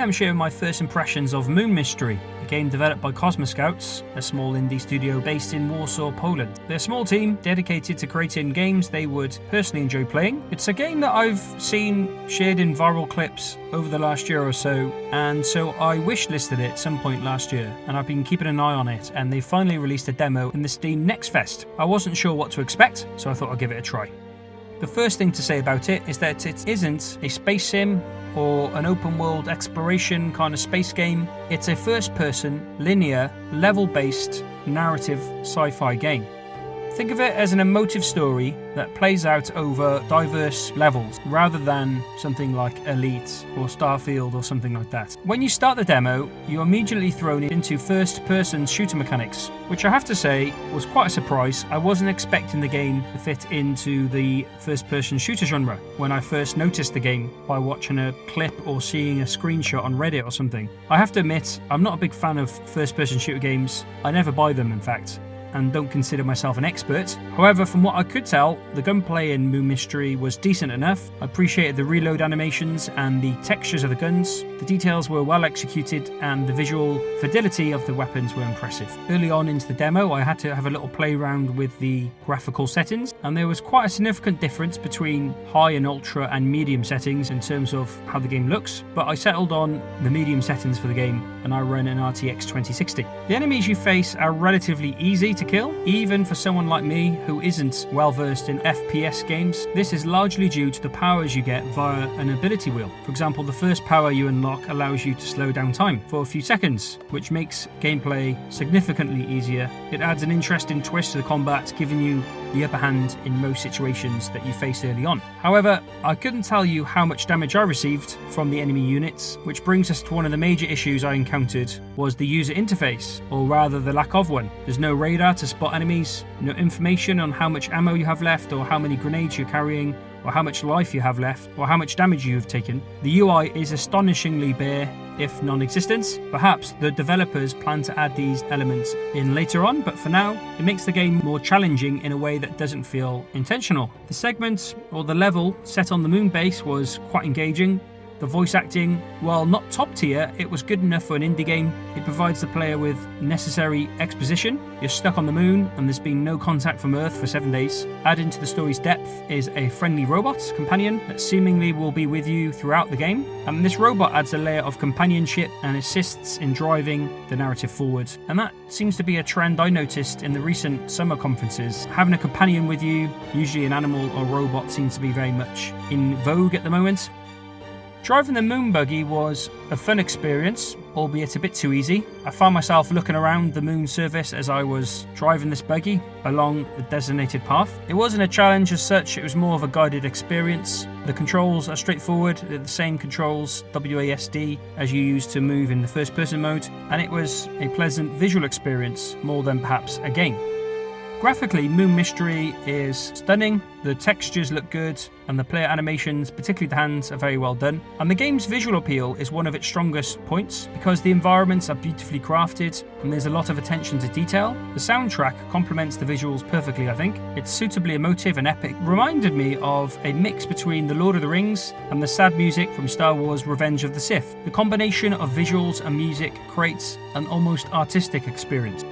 I'm sharing my first impressions of Moon Mystery, a game developed by Cosmoscouts, a small indie studio based in Warsaw, Poland. They're a small team dedicated to creating games they would personally enjoy playing. It's a game that I've seen shared in viral clips over the last year or so, and so I wishlisted it at some point last year, and I've been keeping an eye on it, and they finally released a demo in the Steam Next Fest. I wasn't sure what to expect, so I thought I'd give it a try. The first thing to say about it is that it isn't a space sim or an open world exploration kind of space game. It's a first person, linear, level based, narrative sci-fi game. Think of it as an emotive story that plays out over diverse levels rather than something like Elite or Starfield or something like that. When you start the demo, you're immediately thrown into first-person shooter mechanics, which I have to say was quite a surprise. I wasn't expecting the game to fit into the first-person shooter genre when I first noticed the game by watching a clip or seeing a screenshot on Reddit or something. I have to admit, I'm not a big fan of first-person shooter games. I never buy them, in fact, and don't consider myself an expert. However, from what I could tell, the gunplay in Moon Mystery was decent enough. I appreciated the reload animations and the textures of the guns. The details were well executed and the visual fidelity of the weapons were impressive. Early on into the demo, I had to have a little play around with the graphical settings, and there was quite a significant difference between high and ultra and medium settings in terms of how the game looks, but I settled on the medium settings for the game and I ran an RTX 2060. The enemies you face are relatively easy to kill, even for someone like me who isn't well versed in FPS games. This is largely due to the powers you get via an ability wheel. For example, the first power you unlock allows you to slow down time for a few seconds, which makes gameplay significantly easier. It adds an interesting twist to the combat, giving you the upper hand in most situations that you face early on. However, I couldn't tell you how much damage I received from the enemy units, which brings us to one of the major issues I encountered was the user interface, or rather the lack of one. There's no radar to spot enemies, no information on how much ammo you have left or how many grenades you're carrying, or how much life you have left, or how much damage you have taken. The UI is astonishingly bare, if non-existent. Perhaps the developers plan to add these elements in later on, but for now, it makes the game more challenging in a way that doesn't feel intentional. The segment, or the level, set on the moon base was quite engaging. The voice acting, while not top tier, it was good enough for an indie game. It provides the player with necessary exposition. You're stuck on the moon and there's been no contact from Earth for 7 days. Adding to the story's depth is a friendly robot companion that seemingly will be with you throughout the game. And this robot adds a layer of companionship and assists in driving the narrative forward. And that seems to be a trend I noticed in the recent summer conferences. Having a companion with you, usually an animal or robot, seems to be very much in vogue at the moment. Driving the moon buggy was a fun experience, albeit a bit too easy. I found myself looking around the moon surface as I was driving this buggy along the designated path. It wasn't a challenge as such, it was more of a guided experience. The controls are straightforward, they're the same controls, WASD, as you use to move in the first person mode, and it was a pleasant visual experience more than perhaps a game. Graphically, Moon Mystery is stunning, the textures look good, and the player animations, particularly the hands, are very well done. And the game's visual appeal is one of its strongest points, because the environments are beautifully crafted, and there's a lot of attention to detail. The soundtrack complements the visuals perfectly, I think. It's suitably emotive and epic. Reminded me of a mix between The Lord of the Rings and the sad music from Star Wars Revenge of the Sith. The combination of visuals and music creates an almost artistic experience.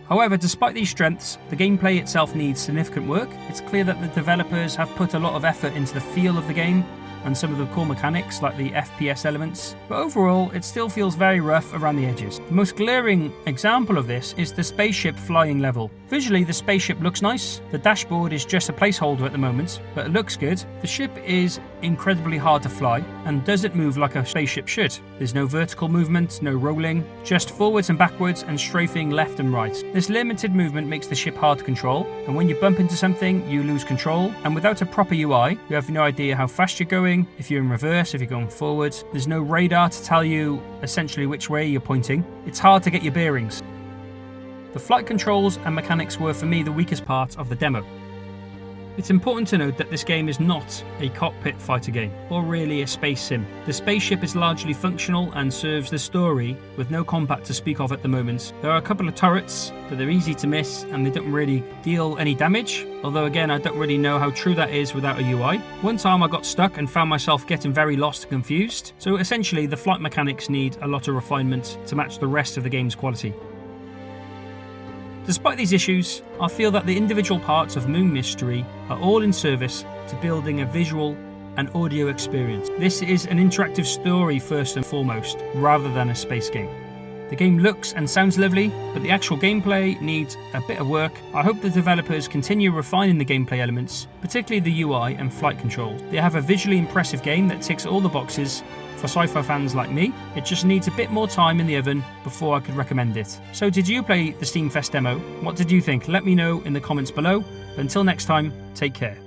However, despite these strengths, the gameplay itself needs significant work. It's clear that the developers have put a lot of effort into the feel of the game and some of the core mechanics like the FPS elements, but overall it still feels very rough around the edges. The most glaring example of this is the spaceship flying level. Visually, the spaceship looks nice. The dashboard is just a placeholder at the moment, but it looks good. The ship is incredibly hard to fly and doesn't move like a spaceship should. There's no vertical movement, no rolling, just forwards and backwards and strafing left and right. This limited movement makes the ship hard to control, and when you bump into something, you lose control, and without a proper UI, you have no idea how fast you're going, if you're in reverse, if you're going forward. There's no radar to tell you essentially which way you're pointing. It's hard to get your bearings. The flight controls and mechanics were for me the weakest part of the demo. It's important to note that this game is not a cockpit fighter game, or really a space sim. The spaceship is largely functional and serves the story, with no combat to speak of at the moment. There are a couple of turrets, but they're easy to miss and they don't really deal any damage, although again I don't really know how true that is without a UI. One time I got stuck and found myself getting very lost and confused, so essentially the flight mechanics need a lot of refinement to match the rest of the game's quality. Despite these issues, I feel that the individual parts of Moon Mystery are all in service to building a visual and audio experience. This is an interactive story first and foremost, rather than a space game. The game looks and sounds lovely, but the actual gameplay needs a bit of work. I hope the developers continue refining the gameplay elements, particularly the UI and flight control. They have a visually impressive game that ticks all the boxes for sci-fi fans like me. It just needs a bit more time in the oven before I could recommend it. So did you play the Steam Fest demo? What did you think? Let me know in the comments below. But until next time, take care.